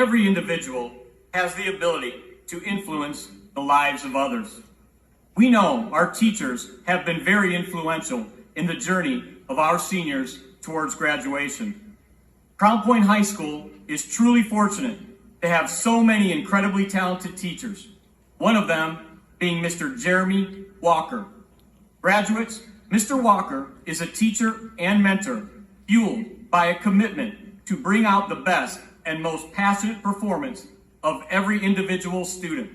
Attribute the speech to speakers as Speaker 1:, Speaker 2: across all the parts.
Speaker 1: every individual has the ability to influence the lives of others. We know our teachers have been very influential in the journey of our seniors towards graduation. Crown Point High School is truly fortunate to have so many incredibly talented teachers, one of them being Mr. Jeremy Walker. Graduates, Mr. Walker is a teacher and mentor fueled by a commitment to bring out the best and most passionate performance of every individual student.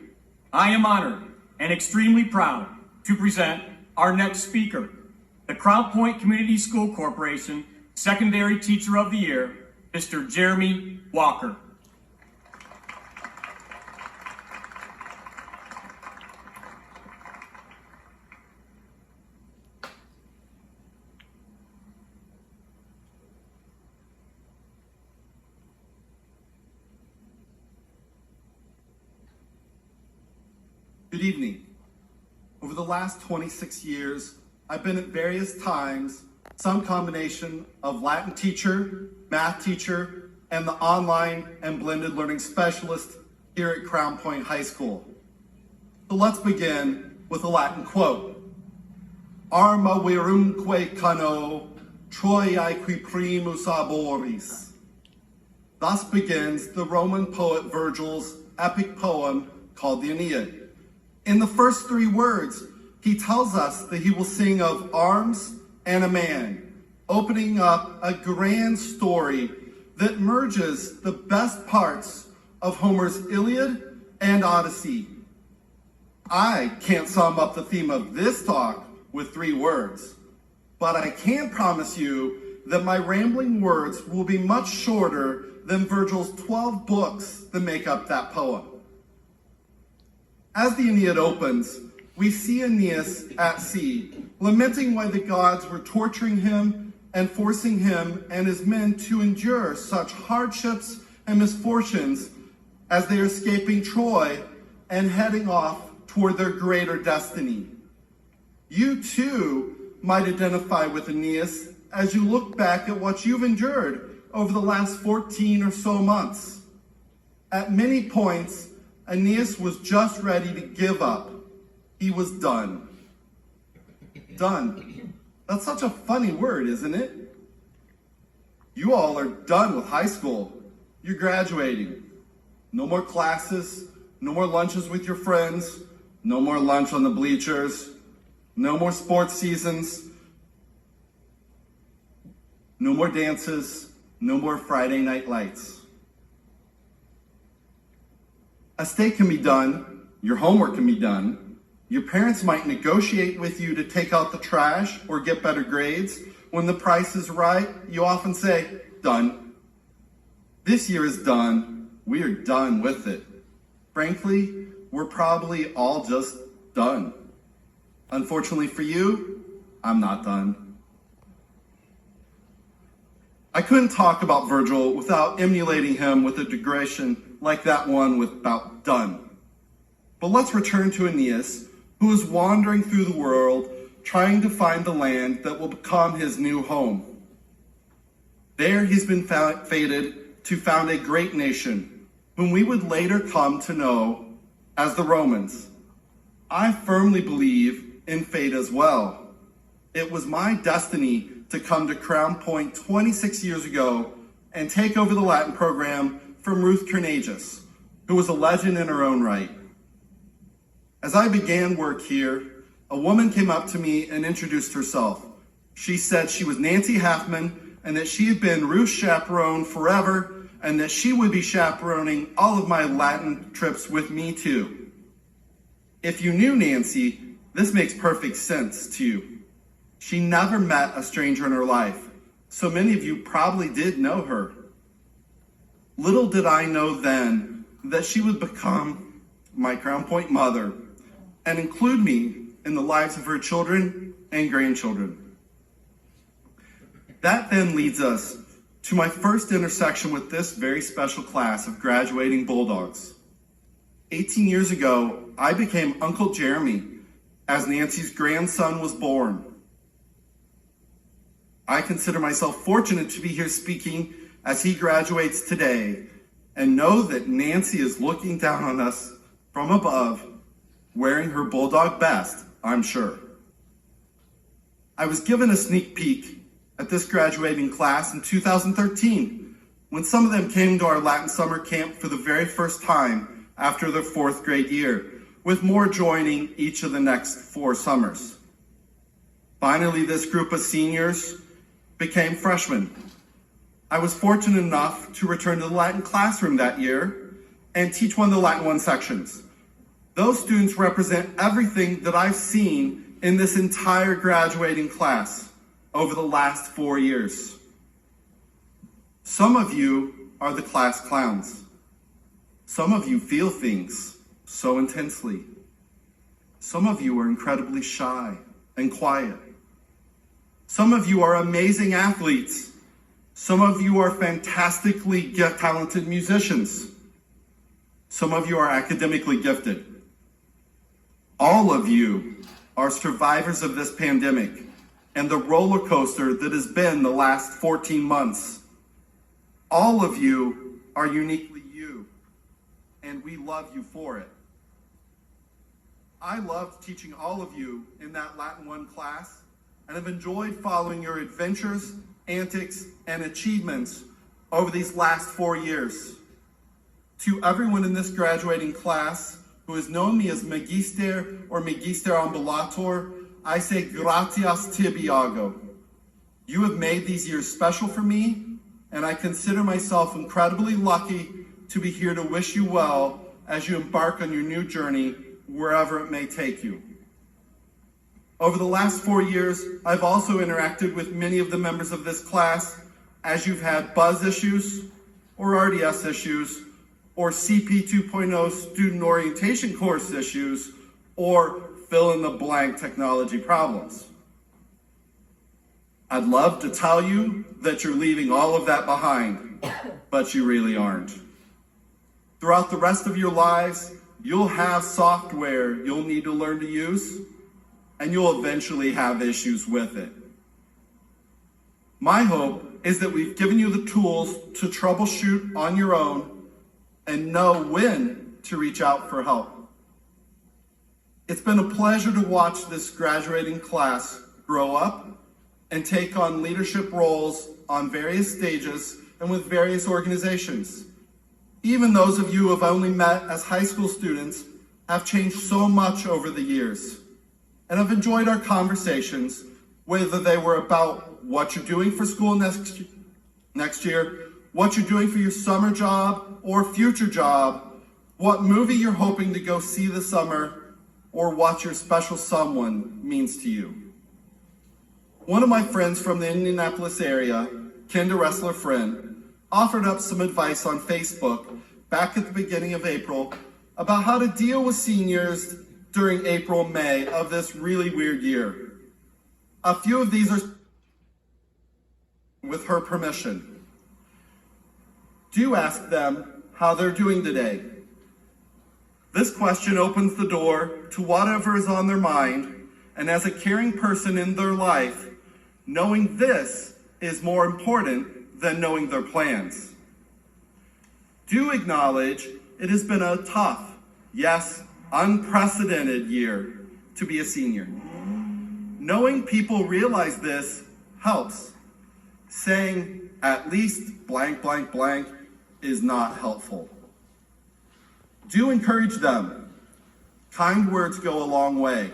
Speaker 1: I am honored and extremely proud to present our next speaker, the Crown Point Community School Corporation Secondary Teacher of the Year, Mr. Jeremy Walker.
Speaker 2: Good evening. Over the last 26 years, I've been at various times some combination of Latin teacher, math teacher, and the online and blended learning specialist here at Crown Point High School. So let's begin with a Latin quote. Arma virumque cano, Troiae qui primus arboris. Thus begins the Roman poet Vergil's epic poem called the Aeneid. In the first three words, he tells us that he will sing of arms and a man, opening up a grand story that merges the best parts of Homer's Iliad and Odyssey. I can't sum up the theme of this talk with three words, but I can promise you that my rambling words will be much shorter than Vergil's 12 books that make up that poem. As the Aeneid opens, we see Aeneas at sea, lamenting why the gods were torturing him and forcing him and his men to endure such hardships and misfortunes as they are escaping Troy and heading off toward their greater destiny. You too might identify with Aeneas as you look back at what you've endured over the last 14 or so months. At many points, Aeneas was just ready to give up. He was done. Done. That's such a funny word, isn't it? You all are done with high school. You're graduating. No more classes, no more lunches with your friends, no more lunch on the bleachers, no more sports seasons, no more dances, no more Friday night lights. A stake can be done, your homework can be done, your parents might negotiate with you to take out the trash or get better grades. When the price is right, you often say, done. This year is done, we are done with it. Frankly, we're probably all just done. Unfortunately for you, I'm not done. I couldn't talk about Vergil without emulating him with a digression like that one with about done. But let's return to Aeneas, who is wandering through the world trying to find the land that will become his new home. There he's been fated to found a great nation, whom we would later come to know as the Romans. I firmly believe in fate as well. It was my destiny to come to Crown Point 26 years ago and take over the Latin program from Ruth Carnages, who was a legend in her own right. As I began work here, a woman came up to me and introduced herself. She said she was Nancy Halfman and that she had been Ruth's chaperone forever and that she would be chaperoning all of my Latin trips with me too. If you knew Nancy, this makes perfect sense to you. She never met a stranger in her life, so many of you probably did know her. Little did I know then that she would become my Crown Point mother and include me in the lives of her children and grandchildren. That then leads us to my first intersection with this very special class of graduating Bulldogs. 18 years ago, I became Uncle Jeremy as Nancy's grandson was born. I consider myself fortunate to be here speaking as he graduates today, and know that Nancy is looking down on us from above, wearing her bulldog best, I'm sure. I was given a sneak peek at this graduating class in 2013, when some of them came to our Latin summer camp for the very first time after their 4th grade year, with more joining each of the next 4 summers. Finally, this group of seniors became freshmen. I was fortunate enough to return to the Latin classroom that year and teach one of the Latin 1 sections. Those students represent everything that I've seen in this entire graduating class over the last 4 years. Some of you are the class clowns. Some of you feel things so intensely. Some of you are incredibly shy and quiet. Some of you are amazing athletes. Some of you are fantastically talented musicians. Some of you are academically gifted. All of you are survivors of this pandemic and the roller coaster that has been the last 14 months. All of you are uniquely you, and we love you for it. I loved teaching all of you in that Latin 1 class and have enjoyed following your adventures, antics, and achievements over these last 4 years. To everyone in this graduating class who has known me as Magister or Magister Ambulator, I say gratias tibiago. You have made these years special for me, and I consider myself incredibly lucky to be here to wish you well as you embark on your new journey, wherever it may take you. Over the last 4 years, I've also interacted with many of the members of this class as you've had buzz issues, or RDS issues, or CP 2.0 student orientation course issues, or fill-in-the-blank technology problems. I'd love to tell you that you're leaving all of that behind, but you really aren't. Throughout the rest of your lives, you'll have software you'll need to learn to use, and you'll eventually have issues with it. My hope is that we've given you the tools to troubleshoot on your own and know when to reach out for help. It's been a pleasure to watch this graduating class grow up and take on leadership roles on various stages and with various organizations. Even those of you who have only met as high school students have changed so much over the years, and have enjoyed our conversations, whether they were about what you're doing for school next year, what you're doing for your summer job or future job, what movie you're hoping to go see this summer, or what your special someone means to you. One of my friends from the Indianapolis area, Kinder Wrestler friend, offered up some advice on Facebook back at the beginning of April about how to deal with seniors during April, May of this really weird year. A few of these are with her permission. Do ask them how they're doing today. This question opens the door to whatever is on their mind, and as a caring person in their life, knowing this is more important than knowing their plans. Do acknowledge it has been a tough, yes, unprecedented year to be a senior. Knowing people realize this helps. Saying at least blank, blank, blank is not helpful. Do encourage them. Kind words go a long way.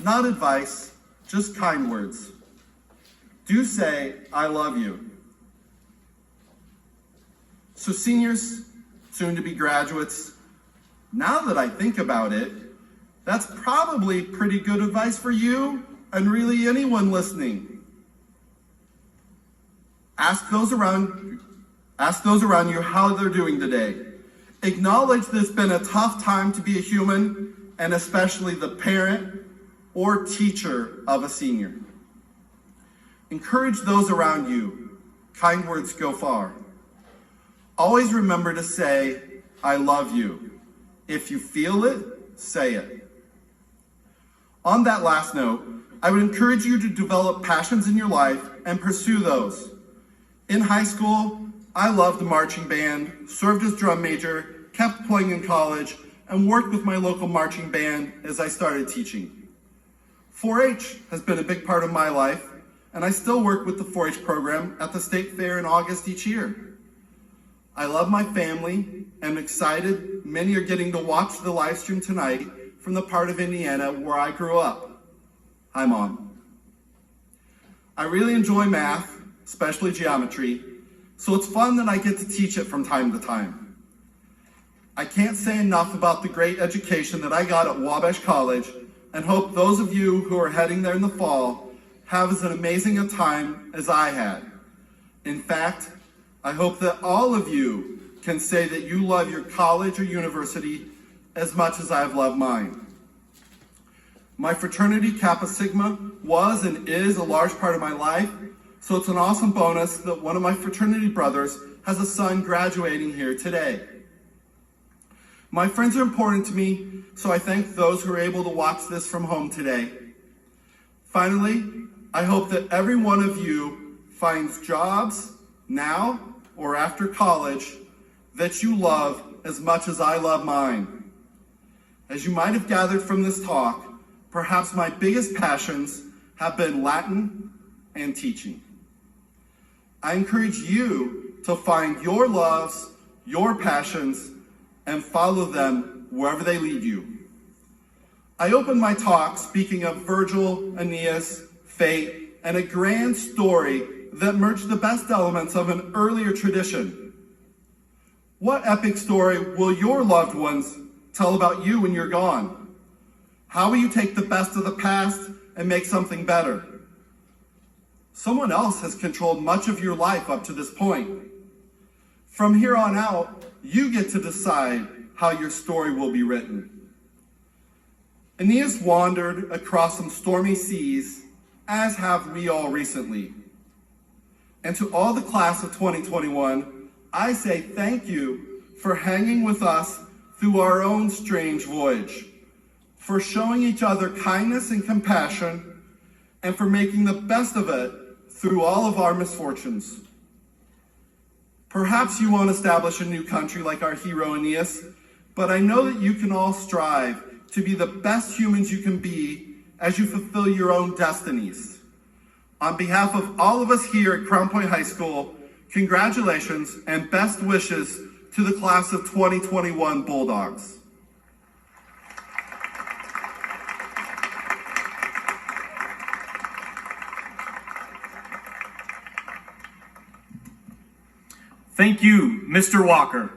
Speaker 2: Not advice, just kind words. Do say, I love you. So seniors, soon to be graduates, now that I think about it, that's probably pretty good advice for you and really anyone listening. Ask those around you how they're doing today. Acknowledge that it's been a tough time to be a human, and especially the parent or teacher of a senior. Encourage those around you. Kind words go far. Always remember to say, I love you. If you feel it, say it. On that last note, I would encourage you to develop passions in your life and pursue those. In high school, I loved the marching band, served as drum major, kept playing in college, and worked with my local marching band as I started teaching. 4-H has been a big part of my life, and I still work with the 4-H program at the State Fair in August each year. I love my family and am excited many are getting to watch the live stream tonight from the part of Indiana where I grew up. Hi, Mom. I really enjoy math, especially geometry, so it's fun that I get to teach it from time to time. I can't say enough about the great education that I got at Wabash College, and hope those of you who are heading there in the fall have as amazing a time as I had. In fact, I hope that all of you can say that you love your college or university as much as I've loved mine. My fraternity, Kappa Sigma, was and is a large part of my life, so it's an awesome bonus that one of my fraternity brothers has a son graduating here today. My friends are important to me, so I thank those who are able to watch this from home today. Finally, I hope that every one of you finds jobs now or after college that you love as much as I love mine. As you might have gathered from this talk, perhaps my biggest passions have been Latin and teaching. I encourage you to find your loves, your passions, and follow them wherever they lead you. I opened my talk speaking of Vergil, Aeneas, fate, and a grand story that merged the best elements of an earlier tradition. What epic story will your loved ones tell about you when you're gone? How will you take the best of the past and make something better? Someone else has controlled much of your life up to this point. From here on out, you get to decide how your story will be written. Aeneas wandered across some stormy seas, as have we all recently. And to all the class of 2021, I say thank you for hanging with us through our own strange voyage, for showing each other kindness and compassion, and for making the best of it through all of our misfortunes. Perhaps you won't establish a new country like our hero Aeneas, but I know that you can all strive to be the best humans you can be as you fulfill your own destinies. On behalf of all of us here at Crown Point High School, congratulations and best wishes to the class of 2021 Bulldogs.
Speaker 1: Thank you, Mr. Walker.